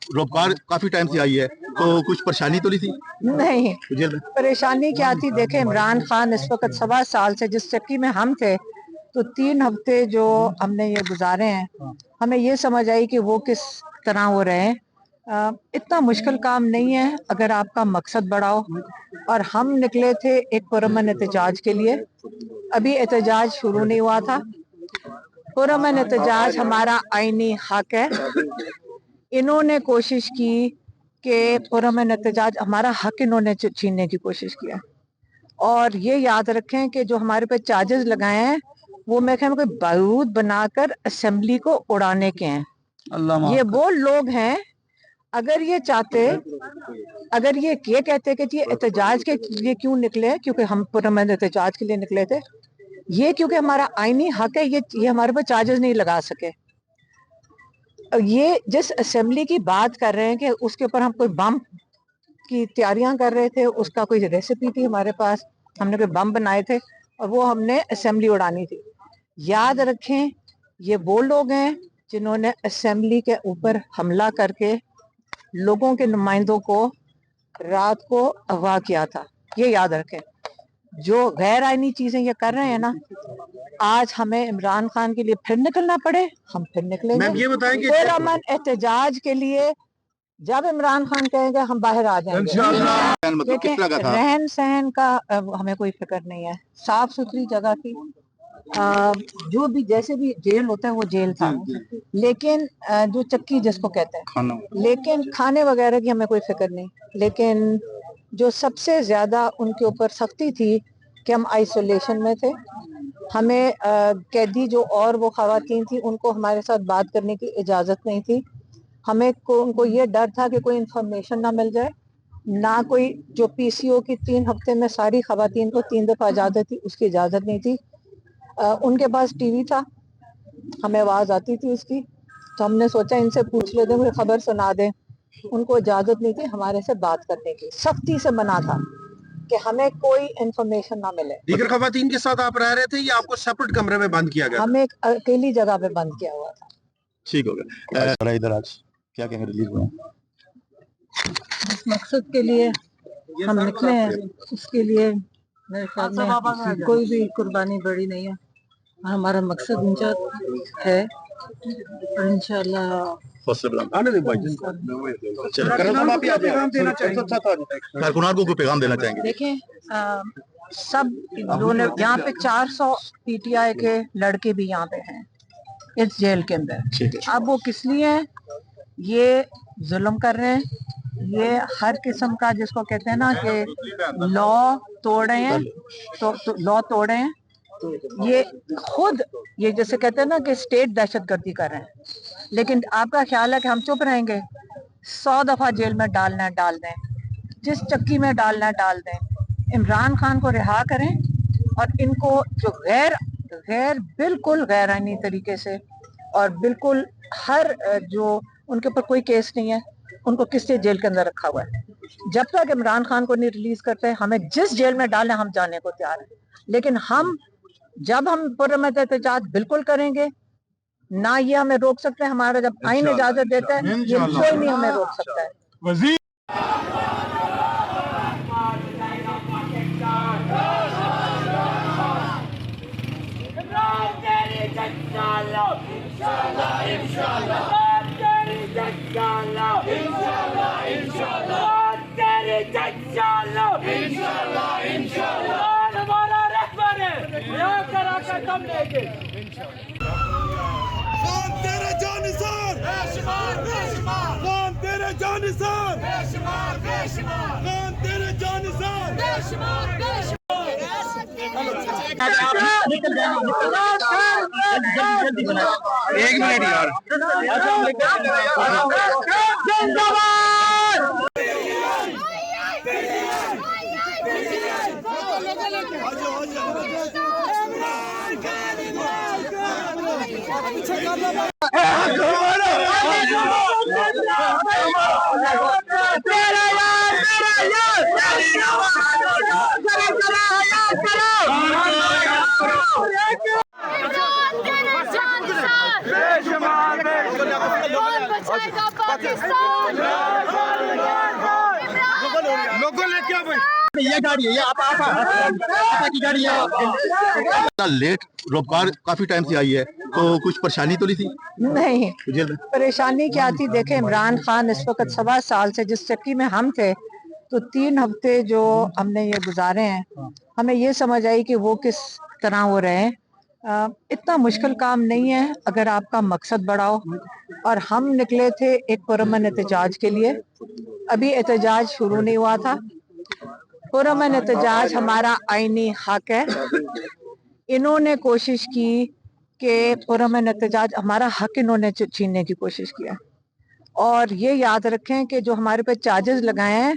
रोबकार काफी टाइम से आई है, तो कुछ परेशानी तो नहीं थी? नहीं, जेल में परेशानी क्या थी, देखे इमरान खान इस वक्त 7.25 साल से जिस चक्की में हम थे, तो 3 हफ्ते जो हमने ये गुजारे हैं, हमें ये समझ आई कि वो किस तरह हो रहे हैं। इतना मुश्किल काम नहीं है अगर आपका मकसद बड़ा हो। और हम निकले थे एक पुरअमन एहतजाज के लिए। अभी एहतजाज शुरू नहीं हुआ था। पुरअमन एहतजाज हमारा आईनी हक है। इन्होंने कोशिश की कि पुरअमन एहतजाज हमारा हक इन्होंने छीनने की कोशिश किया। और ये याद रखें कि जो हमारे पे चार्जेस लगाए हैं वो मैं कहूँ कोई बारूद बनाकर असेंबली को उड़ाने के हैं। ये वो लोग हैं, अगर ये चाहते, अगर ये कहते कि जी एहतजाज के लिए क्यों निकले, क्योंकि हम पुरअमन एहतजाज के लिए निकले थे, ये क्योंकि हमारा आईनी हक है, ये हमारे पे चार्जेस नहीं लगा सके। ये जिस असेंबली की बात कर रहे हैं कि उसके ऊपर हम कोई बम की तैयारियां कर रहे थे, उसका कोई रेसिपी थी हमारे पास, हमने कोई बम बनाए थे और वो हमने असेंबली उड़ानी थी। याद रखें, ये वो लोग हैं जिन्होंने असेंबली के ऊपर हमला करके लोगों के नुमाइंदों को रात को अगवा किया था। ये याद रखें। जो गैर आईनी चीजें ये कर रहे हैं ना, आज हमें इमरान खान के लिए फिर निकलना पड़े, हम फिर निकलेंगे। ये बताएं कि पुरअमन एहतजाज के लिए जब इमरान खान कहेंगे हम बाहर आ जाएंगे। मतलब किस तरह का था? रहन सहन का हमें कोई फिक्र नहीं है। साफ सुथरी जगह थी। जो भी जैसे भी जेल होता है वो जेल था, लेकिन जो चक्की जिसको कहते हैं, लेकिन खाने वगैरह की हमें कोई फिक्र नहीं। लेकिन जो सबसे ज्यादा उनके ऊपर सख्ती थी कि हम आइसोलेशन में थे। हमें कैदी जो और वो खवातीन थी उनको हमारे साथ बात करने की इजाजत नहीं थी। हमें उनको ये डर था कि कोई इंफॉर्मेशन ना मिल जाए, ना कोई जो पीसीओ की 3 हफ्ते में सारी खवातीन को 3 दफा इजाजत थी, उसकी इजाजत नहीं थी। उनके पास टीवी था, हमें आवाज आती थी उसकी, तो हमने सोचा इनसे पूछ लेते हैं, कोई खबर सुना दें। उनको इजाजत नहीं थी हमारे से बात करने की, सख्ती से मना था कि हमें कोई इंफॉर्मेशन ना मिले। दीगर खवातीन के साथ आप रह रहे थे या आपको सेपरेट कमरे में बंद किया गया? हमें एक अकेली जगह पे बंद किया हुआ था। ठीक हो गया। इधर आज क्या कहेंगे रिलीज हुआ? इस मकसद के लिए हम निकले हैं, उसके लिए मेरे ख्याल में कोई भी कुर्बानी बड़ी नहीं है। हमारा मकसद ऊंचा है और इंशाल्लाह कारकुनार को कोई पैगाम देना चाहेंगे? देखें, सब लोग यहाँ पे 400 पीटीआई के लड़के भी यहाँ पे हैं इस जेल के अंदर। अब वो किस लिए हैं? ये जुल्म कर रहे हैं, ये हर किस्म का जिसको कहते हैं ना कि लॉ तोड़ रहे हैं, तो लॉ तोड़ रहे हैं। ये खुद ये जैसे कहते हैं ना कि स्टेट दहशतगर्दी कर रहे हैं। लेकिन आपका ख्याल है कि हम चुप रहेंगे? 100 दफा जेल में डालना है डाल दें, जिस चक्की में डालना है डाल दें। इमरान खान को रिहा करें और इनको जो गैर बिल्कुल गैर आईनी तरीके से और बिल्कुल हर जो उनके ऊपर कोई केस नहीं है, उनको किस जेल के अंदर रखा हुआ है। जब तक इमरान खान को नहीं रिलीज करते, हमें जिस जेल में डालना हम जाने को तैयार हैं। लेकिन जब हम पुरअमन एहतजाज बिल्कुल करेंगे, ना ये हमें रोक सकते हैं। हमारा जब आईन इजाजत देता है, ये कोई नहीं हमें रोक सकता है। खान तेरे जानिसार, खान तेरे जानिसार, खान तेरे जानिसार। एक मिनट यार। पाकिस्तान ये गाड़ी है, ये आपा की गाड़ी है। लेट रोपकार काफी टाइम से आई है, तो कुछ परेशानी तो नहीं थी नहीं, जेल में? परेशानी क्या थी, देखें इमरान खान इस वक्त 1.25 साल से जिस चक्की में हम थे, तो 3 हफ्ते जो हमने ये गुजारे हैं, हमें ये समझ आई कि वो किस तरह हो रहे हैं। इतना मुश्किल काम नहीं है अगर आपका मकसद बड़ा हो। और हम निकले थे एक पुरअमन एहतजाज के लिए, अभी एहतजाज शुरू नहीं हुआ था। पुरअमन एहतजाज हमारा आईनी हक है। इन्होंने कोशिश की कि पुरअमन एहतजाज हमारा हक इन्होंने छीनने की कोशिश किया। और ये याद रखें कि जो हमारे पे चार्जेस लगाए हैं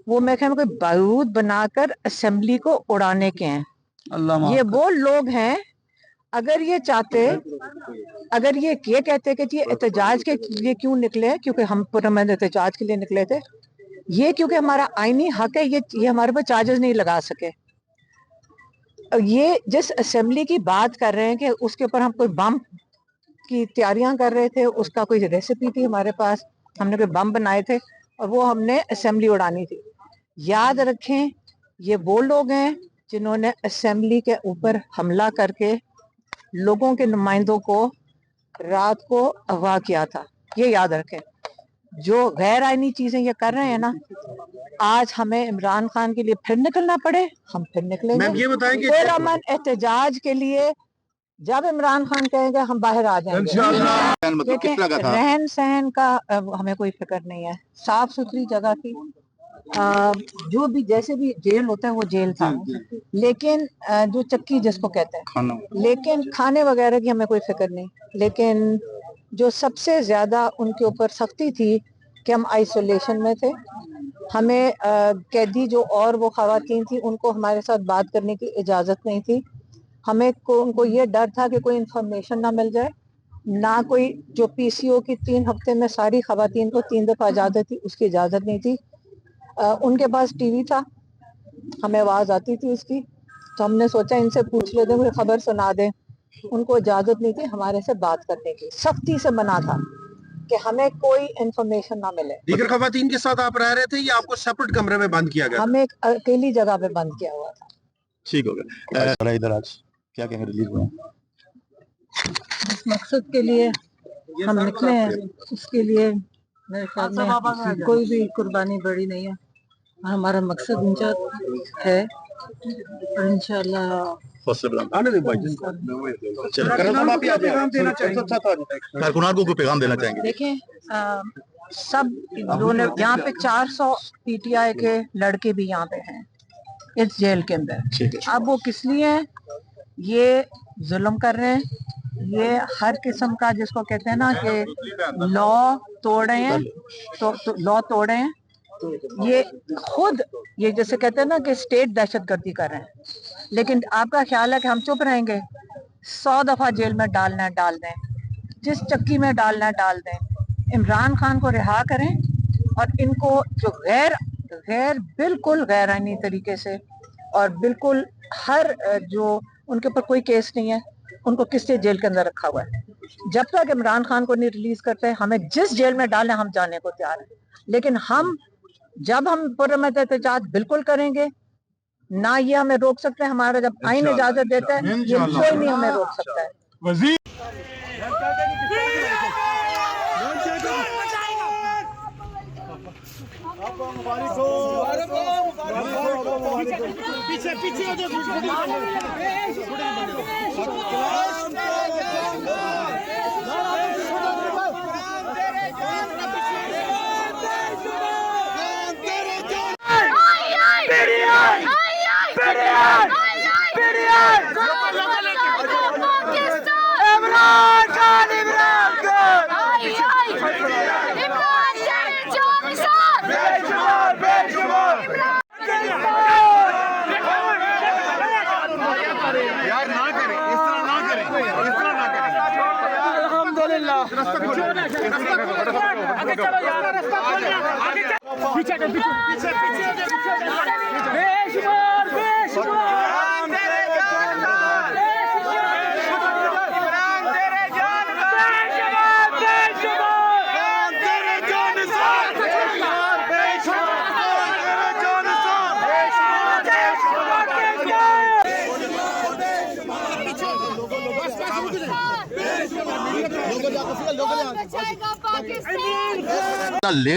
वो मैं कहूँ कोई बारूद बनाकर असेंबली को उड़ाने के हैं। ये वो लोग हैं, अगर ये चाहते, अगर ये कहते कि ये एहतजाज के लिए क्यों निकले, क्योंकि हम पुरअमन एहतजाज के लिए निकले थे, ये क्योंकि हमारा आईनी हक है, ये हमारे पे चार्जेस नहीं लगा सके। ये जिस असेंबली की बात कर रहे हैं कि उसके ऊपर हम कोई बम की तैयारियां कर रहे थे, उसका कोई रेसिपी थी हमारे पास, हमने कोई बम बनाए थे और वो हमने असेंबली उड़ानी थी। याद रखें, ये वो लोग हैं जिन्होंने असेंबली के ऊपर हमला करके लोगों के नुमाइंदों को रात को अगवा किया था। ये याद रखें। जो गैर आईनी चीजें ये कर रहे हैं ना, आज हमें इमरान खान के लिए फिर निकलना पड़े, हम फिर निकलेंगे। मैम ये बताएं कि पुरअमन एहतजाज के लिए जब इमरान खान कहेंगे हम बाहर आ जाएंगे। मतलब किस तरह का था? रहन सहन का हमें कोई फिक्र नहीं है, साफ सुथरी जगह थी। जो भी जैसे भी जेल होता है वो जेल था, लेकिन जो चक्की जिसको कहते हैं, लेकिन खाने वगैरह की हमें कोई फिक्र नहीं। लेकिन जो सबसे ज्यादा उनके ऊपर सख्ती थी कि हम आइसोलेशन में थे, हमें कैदी जो और वो खवातीन थी उनको हमारे साथ बात करने की इजाजत नहीं थी। हमें उनको ये डर था कि कोई इंफॉर्मेशन ना मिल जाए, ना कोई जो पीसीओ की 3 हफ्ते में सारी खवातीन को 3 दफा इजाजत थी, उसकी इजाजत नहीं थी। उनके पास टीवी था, हमें आवाज आती थी उसकी, तो हमने सोचा इनसे पूछ लेते हैं, कोई खबर सुना दें। उनको इजाजत नहीं थी हमारे से बात करने की, सख्ती से मना था कि हमें कोई इंफॉर्मेशन ना मिले। दीगर खवातीन के साथ आप रह रहे थे या आपको सेपरेट कमरे में बंद किया गया? हमें एक अकेली जगह पे बंद किया हुआ था। ठीक हो गया। इधर आज क्या कहेंगे, रिलीज हुए? इस मकसद के लिए हम निकले हैं, उसके लिए मेरे ख्याल में कोई भी कुर्बानी बड़ी नहीं है। हमारा मकसद ऊंचा है और इंशाल्लाह कारकुनार को पैगाम देना चाहेंगे? देखें, सब इन्होंने यहाँ पे 400 पीटीआई के लड़के भी यहाँ पे हैं इस जेल के अंदर। अब वो किस लिए हैं? ये जुल्म कर रहे हैं, ये हर किस्म का जिसको कहते हैं ना कि लॉ तोड़ रहे हैं, तो लॉ तोड़ रहे हैं। ये खुद ये जैसे कहते हैं ना कि स्टेट दहशतगर्दी कर रहे हैं। लेकिन आपका ख्याल है कि हम चुप रहेंगे? 100 दफा जेल में डालना है डाल दें, जिस चक्की में डालना है डाल दें। इमरान खान को रिहा करें और इनको जो गैर बिल्कुल गैर आईनी तरीके से और बिल्कुल हर जो उनके ऊपर कोई केस नहीं है, उनको किस लिए जेल के अंदर रखा हुआ है। जब तक इमरान खान को नहीं रिलीज करते, हमें जिस जेल में डालें हम जाने को तैयार हैं। लेकिन जब हम पुरअमन एहतजाज बिल्कुल करेंगे, ना ये हमें रोक सकते हैं। हमारा जब आईन इजाजत देता है, ये कोई नहीं हमें रोक सकता है। पीछे पीछे कौन बचाएगा पाकिस्तान? लेट